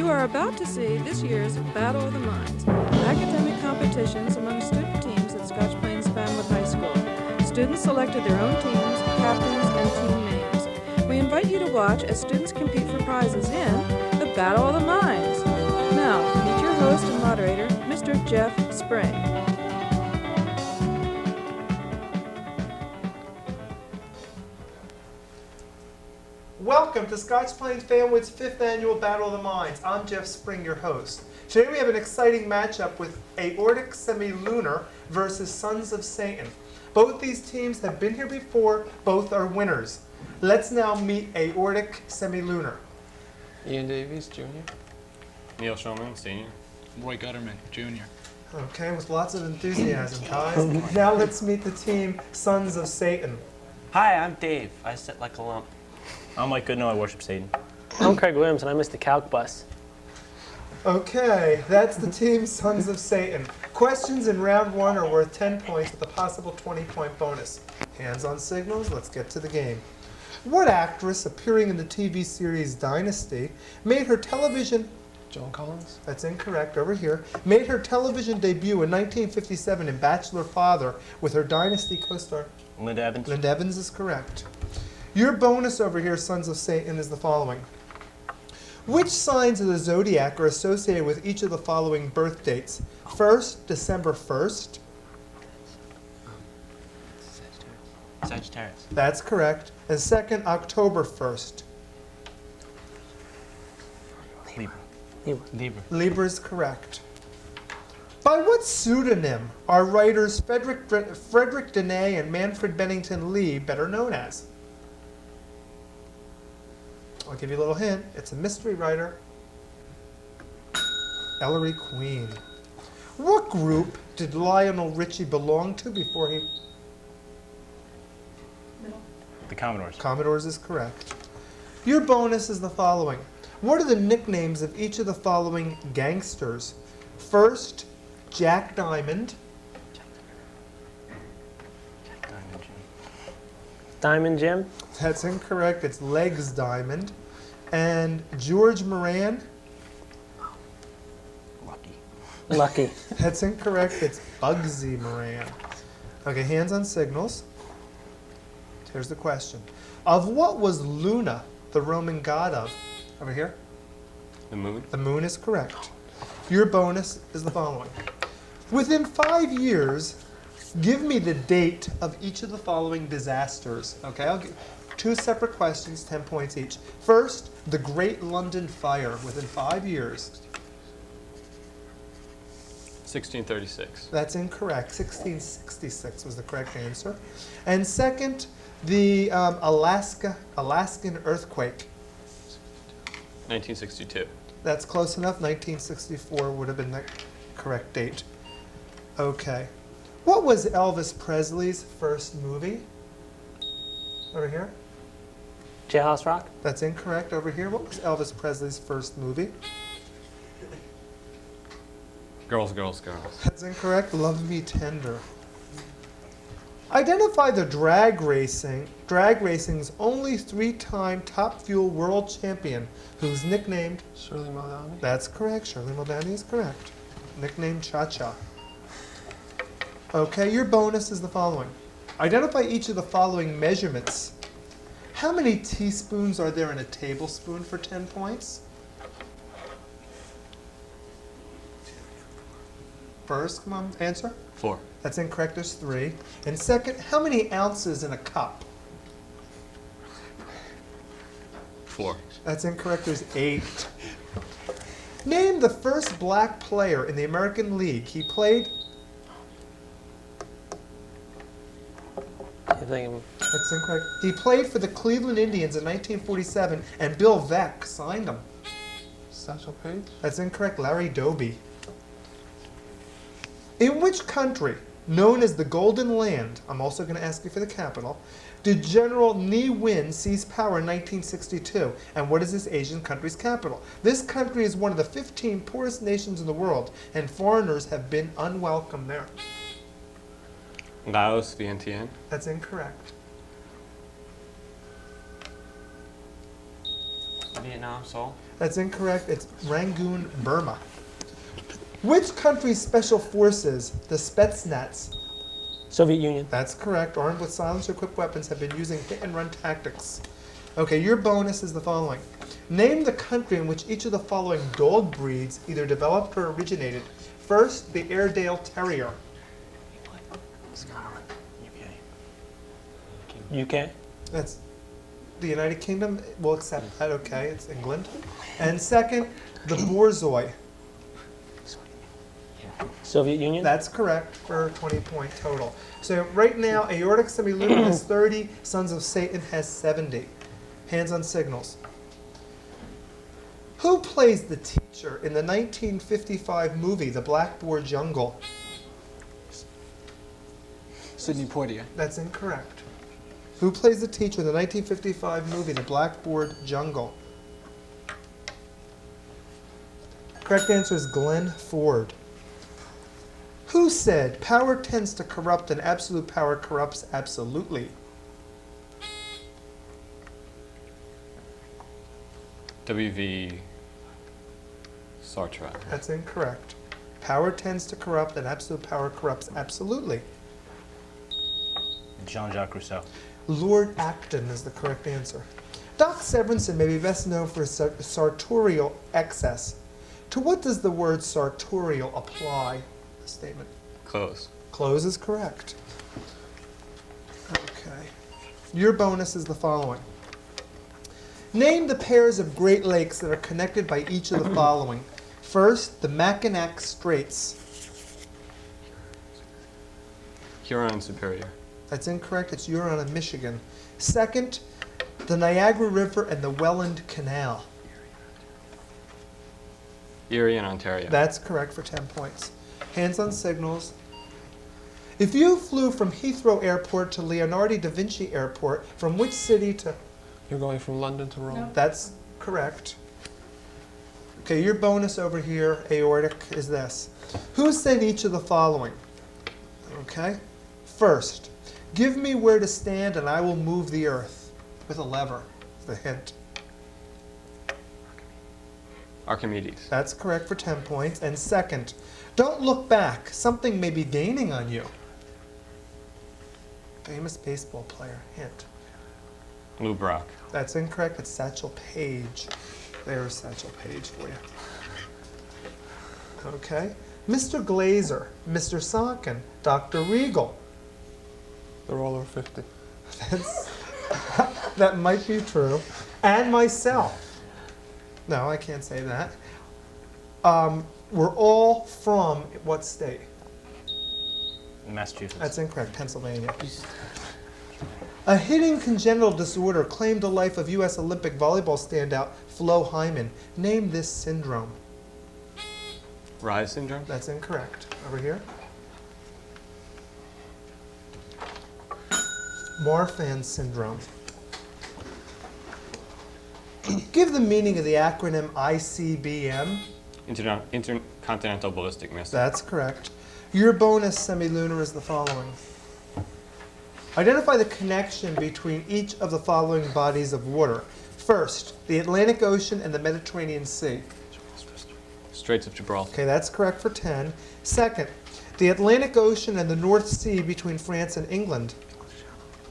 You are about to see this year's Battle of the Minds, academic competitions among student teams at Scotch Plains Fanwood High School. Students selected their own teams, captains, and team names. We invite you to watch as students compete for prizes in the Battle of the Minds. Now, meet your host and moderator, Mr. Jeff Spring. Welcome to Scotch Plains Fanwood's 5th Annual Battle of the Minds. I'm Jeff Spring, your host. Today we have an exciting matchup with Aortic Semilunar versus Sons of Satan. Both these teams have been here before. Both are winners. Let's now meet Aortic Semilunar. Ian Davies, Jr. Neil Shulman, Senior. Roy Gutterman, Jr. Okay, with lots of enthusiasm, guys. Now let's meet the team Sons of Satan. Hi, I'm Dave. I sit like a lump. I'm Mike Goodnow, I worship Satan. I'm Craig Williams, and I missed the calc bus. Okay, that's the team Sons of Satan. Questions in round 1 are worth 10 points with a possible 20-point bonus. Hands on signals, let's get to the game. What actress appearing in the TV series Dynasty made her television... Joan Collins? That's incorrect, over here. Made her television debut in 1957 in Bachelor Father with her Dynasty co-star... Linda Evans. Linda Evans is correct. Your bonus over here, Sons of Satan, is the following. Which signs of the zodiac are associated with each of the following birth dates? First, December 1st. Sagittarius. That's correct. And second, October 1st. Libra. Libra is correct. By what pseudonym are writers Frederick Denay and Manfred Bennington Lee better known as? I'll give you a little hint. It's a mystery writer. Ellery Queen. What group did Lionel Richie belong to before he... The Commodores. Commodores is correct. Your bonus is the following. What are the nicknames of each of the following gangsters? First, Jack Diamond. Diamond Jim? That's incorrect. It's Legs Diamond. And George Moran. Lucky. That's incorrect. It's Bugsy Moran. Okay, hands on signals. Here's the question. Of what was Luna the Roman god of? Over here. The moon. The moon is correct. Your bonus is the following. Within 5 years, give me the date of each of the following disasters. Okay, I'll give 2 separate questions, 10 points each. First, the Great London Fire within 5 years. 1636. That's incorrect. 1666 was the correct answer. And second, the Alaskan earthquake. 1962. That's close enough. 1964 would have been the correct date. Okay. What was Elvis Presley's first movie? Over here. Jailhouse Rock? That's incorrect. Over here. What was Elvis Presley's first movie? Girls, girls, girls. That's incorrect. Love Me Tender. Identify the drag racing's only 3-time Top Fuel world champion, who's nicknamed... Shirley Muldowney? That's correct. Shirley Muldowney is correct. Nicknamed Cha-Cha. Okay, your bonus is the following. Identify each of the following measurements. How many teaspoons are there in a tablespoon for 10 points? First, come on, answer. 4. That's incorrect, there's 3. And second, how many ounces in a cup? 4. That's incorrect, there's 8. Name the first black player in the American League. He played... That's incorrect. He played for the Cleveland Indians in 1947, and Bill Veeck signed him. Satchel Paige? That's incorrect, Larry Doby. In which country, known as the Golden Land, I'm also going to ask you for the capital, did General Ne Win seize power in 1962? And what is this Asian country's capital? This country is one of the 15 poorest nations in the world, and foreigners have been unwelcome there. Laos, Vientiane. That's incorrect. Vietnam, Seoul. That's incorrect. It's Rangoon, Burma. Which country's special forces, the Spetsnaz, Soviet Union. that's correct, armed with silencer-equipped weapons, have been using hit-and-run tactics? Okay, your bonus is the following. Name the country in which each of the following dog breeds either developed or originated. First, the Airedale Terrier. UK. That's the United Kingdom. We'll accept that, okay, it's England. And second, the Borzoi. Soviet Union. That's correct for a 20-point total. So right now, Aortic Semilunar has 30, Sons of Satan has 70. Hands on signals. Who plays the teacher in the 1955 movie, The Blackboard Jungle? Sidney Poitier. That's incorrect. Who plays the teacher in the 1955 movie, The Blackboard Jungle? Correct answer is Glenn Ford. Who said power tends to corrupt and absolute power corrupts absolutely? W.V. Sartre. That's incorrect. Power tends to corrupt and absolute power corrupts absolutely. Jean-Jacques Rousseau. Lord Acton is the correct answer. Doc Severinsen may be best known for his sartorial excess. To what does the word sartorial apply? The statement. Close. Close is correct. Okay. Your bonus is the following. Name the pairs of Great Lakes that are connected by each of the following. First, the Mackinac Straits. Huron and Superior. That's incorrect. It's Huron and Michigan. Second, the Niagara River and the Welland Canal. Erie and Ontario. That's correct for 10 points. Hands on signals. If you flew from Heathrow Airport to Leonardo da Vinci Airport, from which city to... You're going from London to Rome? That's correct. Okay, your bonus over here, Aortic, is this. Who said each of the following? Okay. First, give me where to stand and I will move the earth with a lever. The hint. Archimedes. That's correct for 10 points. And second, don't look back. Something may be gaining on you. Famous baseball player. Hint. Lou Brock. That's incorrect. It's Satchel Paige. There's Satchel Paige for you. Okay. Mr. Glazer, Mr. Sonkin, Dr. Regal. They're all over 50. That might be true. And myself. No, I can't say that. We're all from what state? Massachusetts. That's incorrect. Pennsylvania. A hidden congenital disorder claimed the life of U.S. Olympic volleyball standout Flo Hyman. Name this syndrome. Rise syndrome. That's incorrect. Over here. Marfan syndrome. Give the meaning of the acronym ICBM. Intercontinental Ballistic Missile. That's correct. Your bonus semilunar is the following. Identify the connection between each of the following bodies of water. First, the Atlantic Ocean and the Mediterranean Sea. Straits of Gibraltar. Okay, that's correct for 10. Second, the Atlantic Ocean and the North Sea between France and England.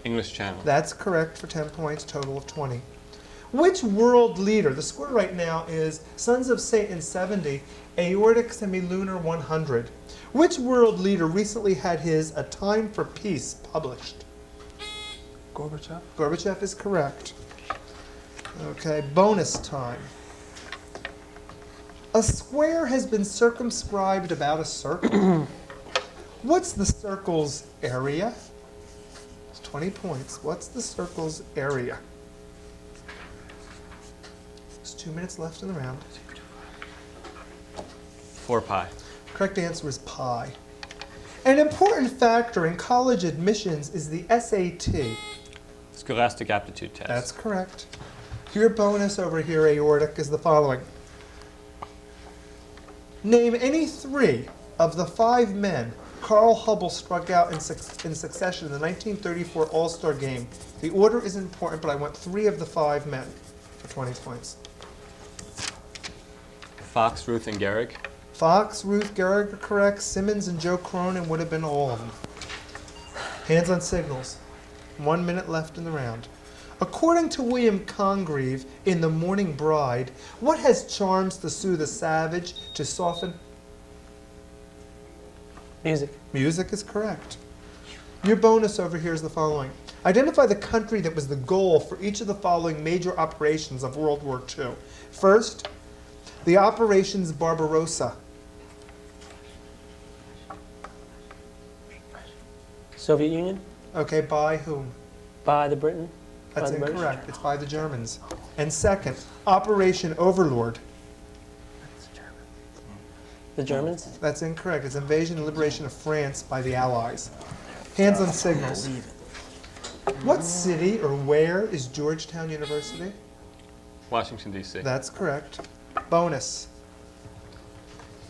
English Channel. That's correct for 10 points, total of 20. Which world leader, the score right now is Sons of Satan 70, Aortic Semilunar 100. Which world leader recently had his A Time for Peace published? Gorbachev? Gorbachev is correct. Okay, bonus time. A square has been circumscribed about a circle. What's the circle's area? It's 20 points. What's the circle's area? There's 2 minutes left in the round. 4 pi. Correct answer is pi. An important factor in college admissions is the SAT. Scholastic Aptitude Test. That's correct. Your bonus over here, Aortic, is the following. Name any 3 of the 5 men Carl Hubble struck out in succession in the 1934 All-Star Game. The order is important, but I want 3 of the 5 men for 20 points. Fox, Ruth, and Gehrig. Fox, Ruth, Gehrig are correct. Simmons and Joe Cronin would have been all of them. Hands on signals. 1 minute left in the round. According to William Congreve in The Morning Bride, what has charms to soothe the savage, to soften? Music. Music is correct. Your bonus over here is the following. Identify the country that was the goal for each of the following major operations of World War II. First, the Operations Barbarossa. Soviet Union. Okay, by whom? By the Britain. That's By the British. incorrect. It's by the Germans. And second, Operation Overlord. The Germans. That's incorrect. It's invasion and liberation of France by the Allies. Hands on signals. What city or where is Georgetown University? Washington, D.C. That's correct. Bonus.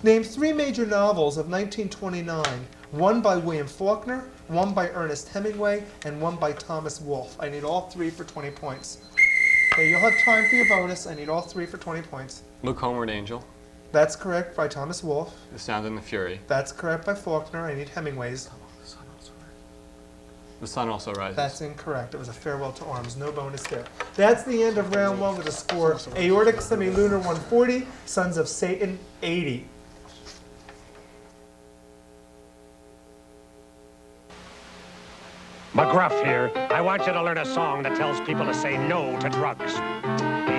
Name 3 major novels of 1929. One by William Faulkner, one by Ernest Hemingway, and one by Thomas Wolfe. I need all 3 for 20 points. Okay, you'll have time for your bonus. I need all 3 for 20 points. Luke Homeward Angel. That's correct by Thomas Wolfe. The Sound and the Fury. That's correct by Faulkner. I need Hemingway's. The Sun Also Rises. That's incorrect. It was a farewell to arms. No bonus there. That's the end of round 1 with a score Aortic Semilunar 140, Sons of Satan 80. McGruff here. I want you to learn a song that tells people to say no to drugs.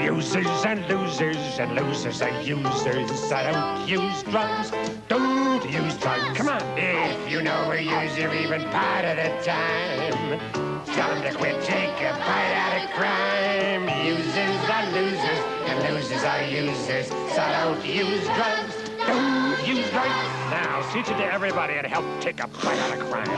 Users and losers and losers and users. I don't use drugs. Don't use drugs. Come on. If you know a user even part of the time, tell them to quit, take a bite out of crime. Users are losers and losers are users. So don't use drugs. Don't use drugs. Now teach it to everybody and help take a bite out of crime.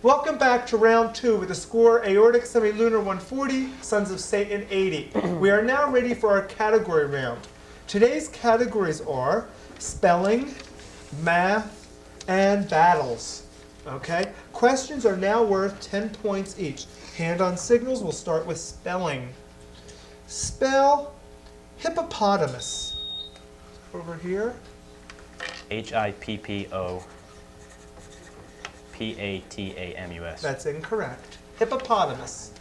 Welcome back to round 2 with a score Aortic Semilunar 140, Sons of Satan 80. We are now ready for our category round. Today's categories are spelling, math, and battles. Okay? Questions are now worth 10 points each. Hand on signals, we'll start with spelling. Spell hippopotamus. Over here. Hippopotamus. That's incorrect. Hippopotamus.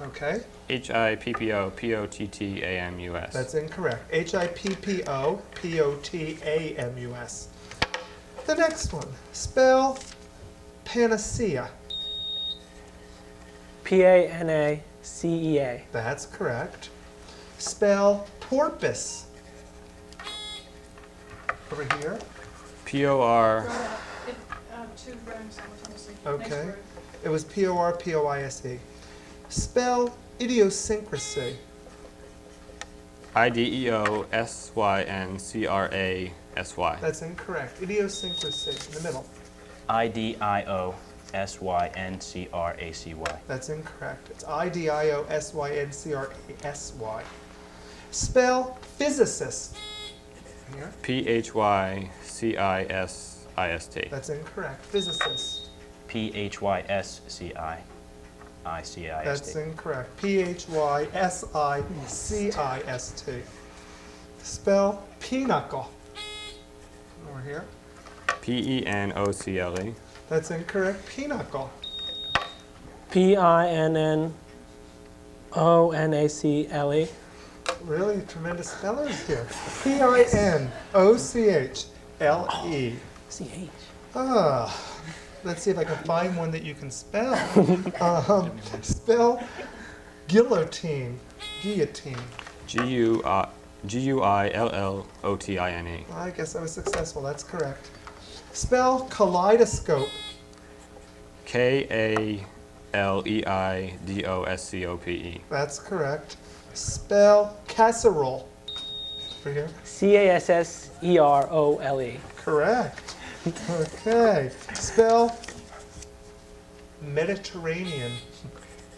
Okay. Hippopotamus. That's incorrect. Hippopotamus. The next one. Spell panacea. Panacea. That's correct. Spell porpoise. Over here. P-O-R. Two rhymes simultaneously. Okay. It was P-O-R-P-O-I-S-E. Spell idiosyncrasy. I-D-E-O-S-Y-N-C-R-A-S-Y. That's incorrect. Idiosyncrasy in the middle. IDIOSYNCRACY. That's incorrect. It's I-D-I-O-S-Y-N-C-R-A-S-Y. Spell physicist. Here. P-H-Y-C-I-S-I-S-T. That's incorrect. Physicist. PHYSCIICIST. That's incorrect. P-H-Y-S-I-C-I-S-T. Spell pinochle. Over here. P-E-N-O-C-L-E. That's incorrect. Pinochle. Pinochle. Really tremendous spellers here. P-I-N-O-C-H-L-E. CH. Let's see if I can find one that you can spell. Spell guillotine. Guillotine. G-U-I-L-L-O-T-I-N-E. I guess I was successful. That's correct. Spell kaleidoscope. K-A-L-E-I-D-O-S-C-O-P-E. That's correct. Spell casserole. Over here. CASSEROLE. Correct. Okay. Spell Mediterranean.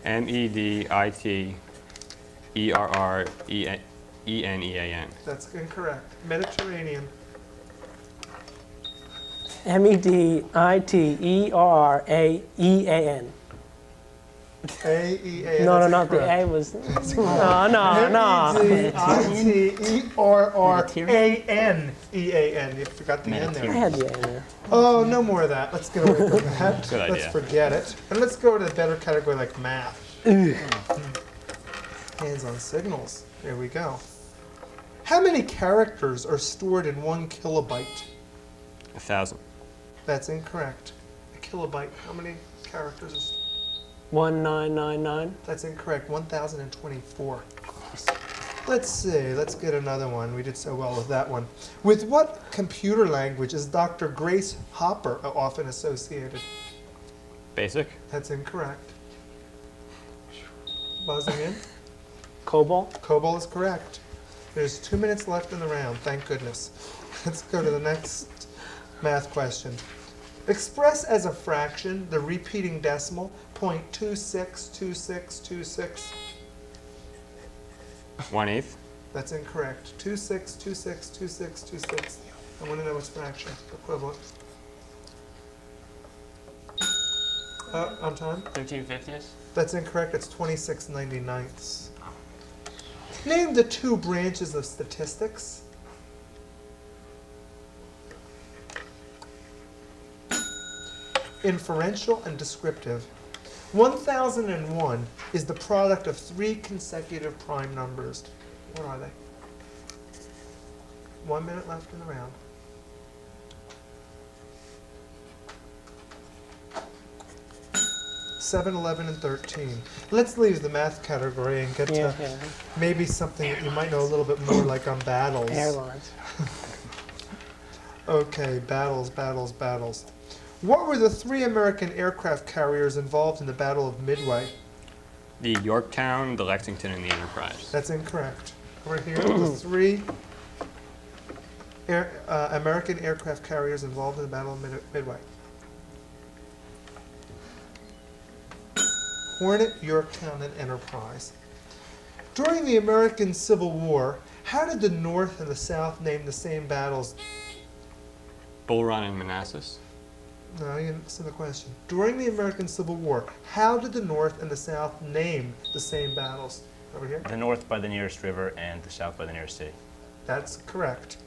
M-E-D-I-T-E-R-R-E-N-E-A-N. That's incorrect. Mediterranean. MEDITERRAEAN. A-E-A-N. No, that's not the incorrect. A was. No. M-E-D-I-T-E-R-R-A-N-E-A-N. You forgot the N I there. had the A in there. Oh, no more of that. Let's get away from that. Good Let's idea. forget it. And let's go to the better category like math. Hands on signals. Here we go. How many characters are stored in 1 kilobyte? 1,000. That's incorrect. A kilobyte, how many characters is 1999. That's incorrect. 1,024. Let's see. Let's get another one. We did so well with that one. With what computer language is Dr. Grace Hopper often associated? Basic. That's incorrect. Buzzing in. COBOL. COBOL is correct. There's 2 minutes left in the round. Thank goodness. Let's go to the next math question. Express as a fraction the repeating decimal 0.262626. 1/8. That's incorrect. 26262626. I want to know its fraction equivalent. On time? 13/50ths? That's incorrect. It's 26/99. Name the 2 branches of statistics. Inferential and descriptive. 1001 is the product of 3 consecutive prime numbers. What are they? 1 minute left in the round. Seven, 11, and 13. Let's leave the math category and get to maybe something that you might know a little bit more, like on battles. Airlines. Okay, battles. What were the 3 American aircraft carriers involved in the Battle of Midway? The Yorktown, the Lexington, and the Enterprise. That's incorrect. Over here, the 3 American aircraft carriers involved in the Battle of Midway. Hornet, Yorktown, and Enterprise. During the American Civil War, how did the North and the South name the same battles? Bull Run and Manassas. No, you didn't listen to the question. During the American Civil War, how did the North and the South name the same battles? Over here? The north by the nearest river and the south by the nearest city. That's correct.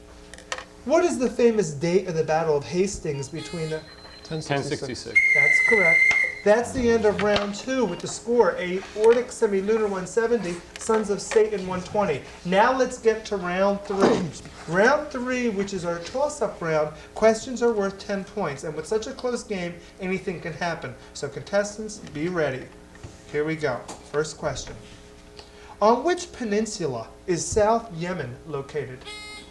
What is the famous date of the Battle of Hastings between the... 1066. That's correct. That's the end of round 2 with the score, Aortic, Semilunar 170, Sons of Satan 120. Now let's get to round 3. Round 3, which is our toss-up round, questions are worth 10 points. And with such a close game, anything can happen. So contestants, be ready. Here we go. First question. On which peninsula is South Yemen located?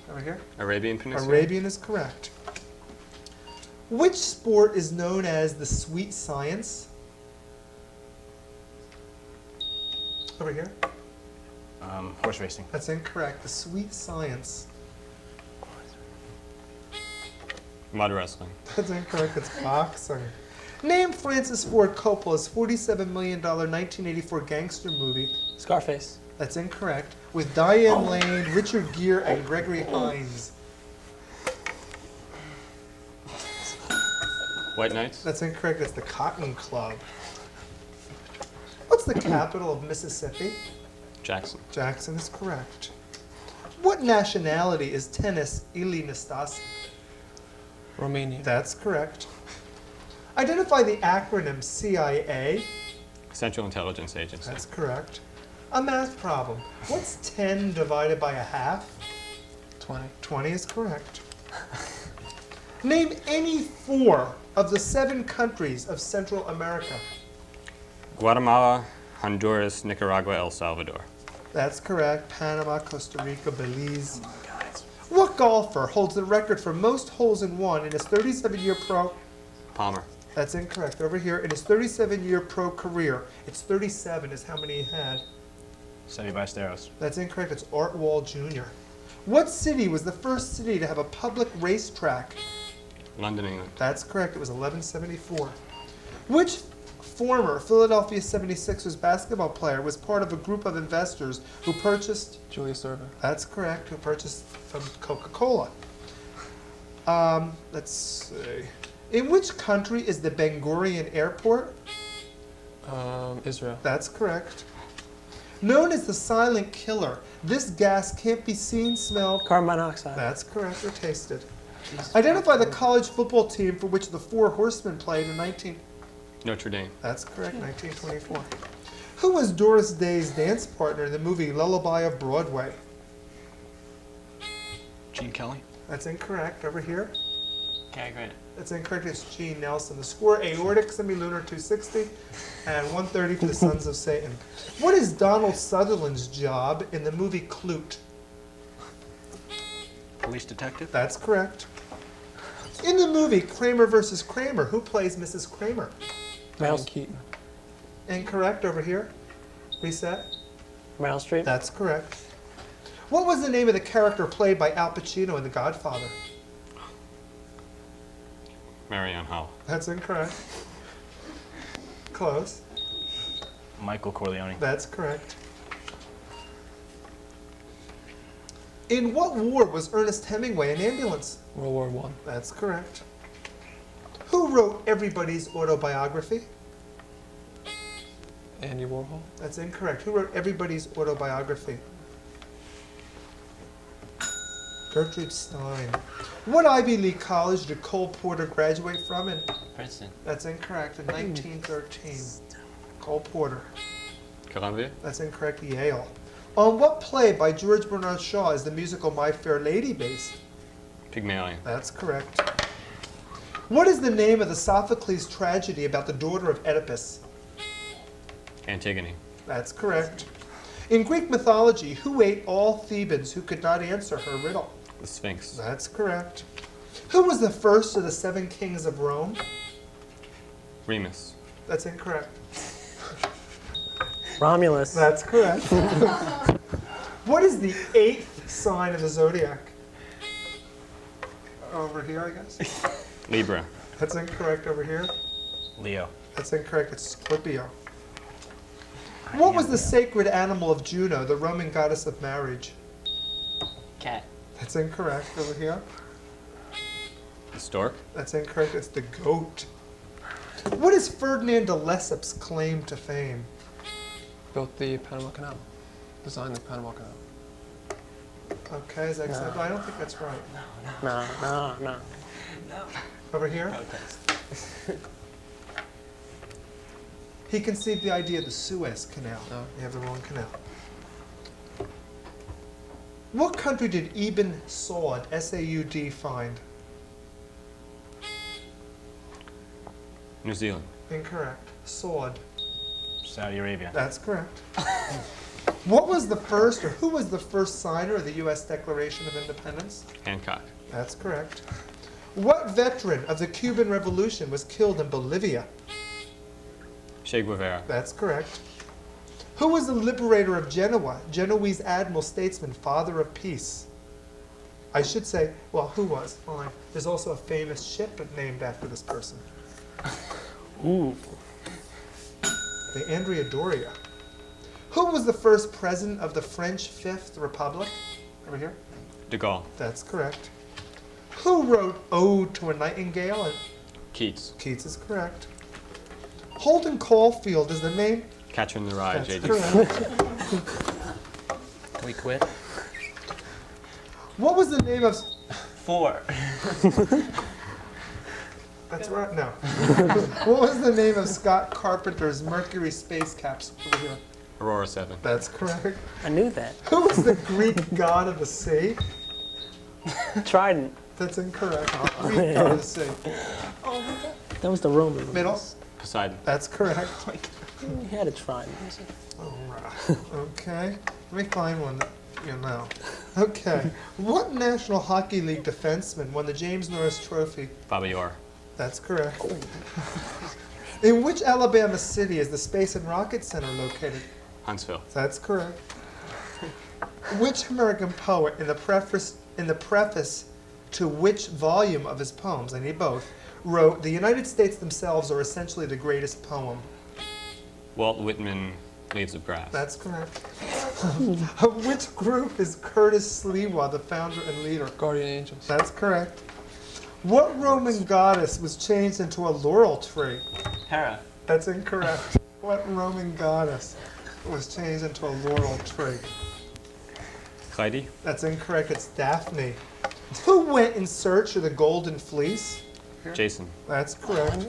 Over here? Arabian Peninsula. Arabian is correct. Which sport is known as the sweet science? Over here. Horse racing. That's incorrect. The sweet science. Mud wrestling. That's incorrect. It's boxing. Name Francis Ford Coppola's $47 million 1984 gangster movie. Scarface. That's incorrect. With Diane Lane, Richard Gere, and Gregory Hines. White Knights. That's incorrect. It's the Cotton Club. What's the capital of Mississippi? Jackson. Jackson is correct. What nationality is tennis Ili Nastase? Romania. That's correct. Identify the acronym CIA. Central Intelligence Agency. That's correct. A math problem. What's 10 divided by a half? 20. 20 is correct. Name any 4 of the 7 countries of Central America. Guatemala, Honduras, Nicaragua, El Salvador. That's correct. Panama, Costa Rica, Belize. What golfer holds the record for most holes in one in his 37-year pro? Palmer. That's incorrect. Over here, in his 37-year pro career, it's 37 is how many he had. Seve Ballesteros. That's incorrect. It's Art Wall Jr. What city was the first city to have a public racetrack? London, England. That's correct. It was 1174. Which former Philadelphia 76ers basketball player was part of a group of investors who purchased... Julius Erving. That's correct. Who purchased from Coca-Cola. Let's see. In which country is the Ben Gurion Airport? Israel. That's correct. Known as the silent killer, this gas can't be seen, smelled. Carbon monoxide. That's correct, or tasted. Identify the college football team for which the Four Horsemen played in 19... Notre Dame. That's correct, 1924. Who was Doris Day's dance partner in the movie Lullaby of Broadway? Gene Kelly. That's incorrect. Over here. Cary Grant. That's incorrect. It's Gene Nelson. The score, Aortic, Semilunar 260, and 130 for the Sons of Satan. What is Donald Sutherland's job in the movie Clute? Police detective. That's correct. In the movie Kramer versus Kramer, who plays Mrs. Kramer? Diane Keaton. Incorrect. Over here. Reset. Meryl Streep. That's correct. What was the name of the character played by Al Pacino in The Godfather? Marianne Howell. That's incorrect. Close. Michael Corleone. That's correct. In what war was Ernest Hemingway an ambulance? World War One. That's correct. Who wrote everybody's autobiography? Andy Warhol. That's incorrect. Who wrote everybody's autobiography? Gertrude Stein. What Ivy League college did Cole Porter graduate from? Princeton. That's incorrect. In 1913. Cole Porter. Columbia. That's incorrect. Yale. On what play by George Bernard Shaw is the musical My Fair Lady based? Pygmalion. That's correct. What is the name of the Sophocles tragedy about the daughter of Oedipus? Antigone. That's correct. In Greek mythology, who ate all Thebans who could not answer her riddle? The Sphinx. That's correct. Who was the first of the 7 kings of Rome? Remus. That's incorrect. Romulus. That's correct. What is the 8th sign of the zodiac? Over here, I guess. Libra. That's incorrect. Over here. Leo. That's incorrect. It's Scorpio. What was the sacred animal of Juno, the Roman goddess of marriage? Cat. That's incorrect. Over here. The Stork. That's incorrect. It's the goat. What is Ferdinand de Lesseps' claim to fame? Built the Panama Canal. Designed the Panama Canal. Okay, is that acceptable? I don't think that's right. No. Over here. He conceived the idea of the Suez Canal. Oh. You have the wrong canal. What country did Ibn Saud, S-A-U-D, find? New Zealand. Incorrect. Saud. Saudi Arabia. That's correct. What was the first, or who was the first signer of the U.S. Declaration of Independence? Hancock. That's correct. What veteran of the Cuban Revolution was killed in Bolivia? Che Guevara. That's correct. Who was the liberator of Genoa? Genoese admiral, statesman, father of peace. I should say, well, who was? Fine. There's also a famous ship named after this person. Ooh. The Andrea Doria. Who was the first president of the French Fifth Republic? Over here. De Gaulle. That's correct. Who wrote Ode to a Nightingale? And Keats. Keats is correct. Holden Caulfield is the name. Catcher in the Rye. That's J.D. correct. Can we quit? What was the name of... 4. That's right, no. What was the name of Scott Carpenter's Mercury space capsule? Over here. Aurora 7. That's correct. I knew that. Who was the Greek god of the sea? Trident. That's incorrect. Greek god of the sea. That was the Roman. Middle? Poseidon. That's correct. He had a trident. All right. Okay. Let me find one that you know. Okay. What National Hockey League defenseman won the James Norris Trophy? Bobby Orr. That's correct. In which Alabama city is the Space and Rocket Center located? Huntsville. That's correct. Which American poet, in the preface to which volume of his poems, I need both, wrote, "The United States themselves are essentially the greatest poem"? Walt Whitman. Leaves of Grass. That's correct. Of which group is Curtis Sliwa the founder and leader? Guardian Angels. That's correct. What Roman goddess was changed into a laurel tree? Hera. That's incorrect. What Roman goddess was changed into a laurel tree? Clyde? That's incorrect. It's Daphne. Who went in search of the golden fleece? Jason. That's correct.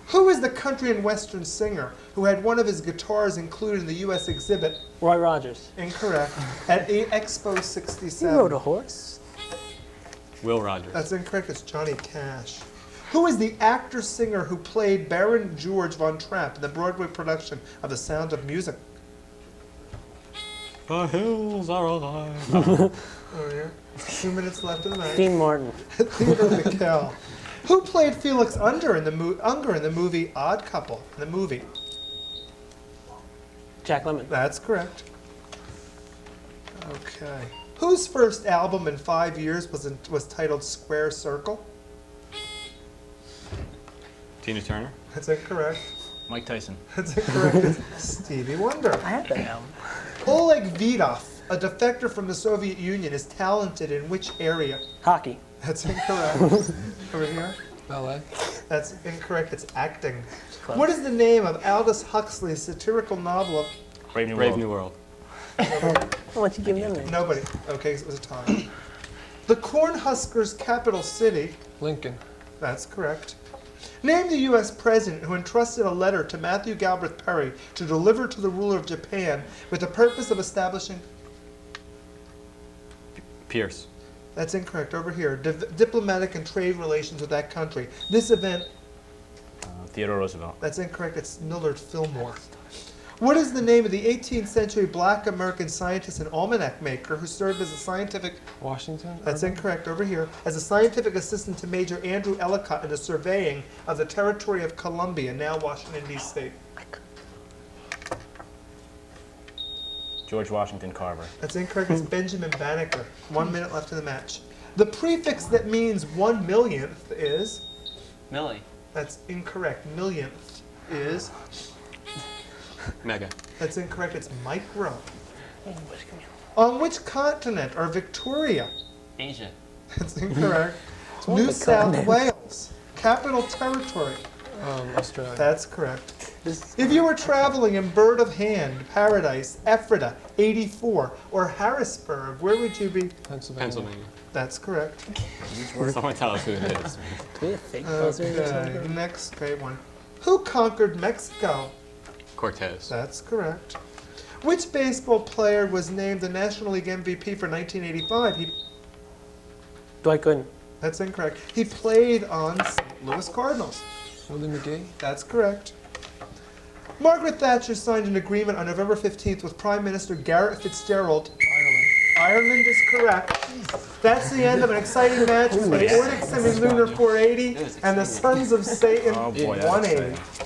Who is the country and western singer who had one of his guitars included in the U.S. exhibit? Roy Rogers. Incorrect. At Expo He 67. rode a horse. Will Rogers. That's incorrect. It's Johnny Cash. Who is the actor-singer who played Baron George von Trapp in the Broadway production of The Sound of Music? The hills are alive. Over here. 2 minutes left in the match. Dean Martin. Theodore McKell. Who played Felix Unger in the movie Odd Couple? In the movie. Jack Lemmon. That's correct. Okay. Whose first album in 5 years was titled Square Circle? Tina Turner. That's incorrect. Mike Tyson. That's incorrect. It's Stevie Wonder. I had that album. Oleg Vidov, a defector from the Soviet Union, is talented in which area? Hockey. That's incorrect. Over here. Ballet. That's incorrect. It's acting. Close. What is the name of Aldous Huxley's satirical novel of Brave New Brave World. New World. Why don't you give them names? Nobody? Okay, it was a tie. The Cornhuskers' capital city. Lincoln. That's correct. Name the U.S. president who entrusted a letter to Matthew Galbraith Perry to deliver to the ruler of Japan with the purpose of establishing. Pierce. That's incorrect. Over here, diplomatic and trade relations with that country. This event. Theodore Roosevelt. That's incorrect. It's Millard Fillmore. What is the name of the 18th century black American scientist and almanac maker who served as a scientific. Washington. That's Irving? incorrect. Over here, as a scientific assistant to Major Andrew Ellicott in the surveying of the territory of Columbia, now Washington, D.C. George Washington Carver. That's incorrect. It's Benjamin Banneker. 1 minute left in the match. The prefix that means 1/millionth is. Millie. That's incorrect. Millionth is. Mega. That's incorrect. It's micro. On which continent are Victoria? Asia. That's incorrect. one of New the South continents. Wales. Capital territory. Australia. That's correct. This, If you were traveling in Bird of Hand, Paradise, Ephrata, 84, or Harrisburg, where would you be? Pennsylvania. Pennsylvania. That's correct. Someone tell us who it is. do we have fake buzzers or Okay, something? next great one. Who conquered Mexico? Cortez. That's correct. Which baseball player was named the National League MVP for 1985? Dwight Gooden. That's incorrect. He played on St. Louis Cardinals. Willie McGee. That's correct. Margaret Thatcher signed an agreement on November 15th with Prime Minister Garrett Fitzgerald. Ireland is correct. That's the end of an exciting match between the Aortic Semilunar 480 and the Sons of Satan Oh boy, that's 180. exciting.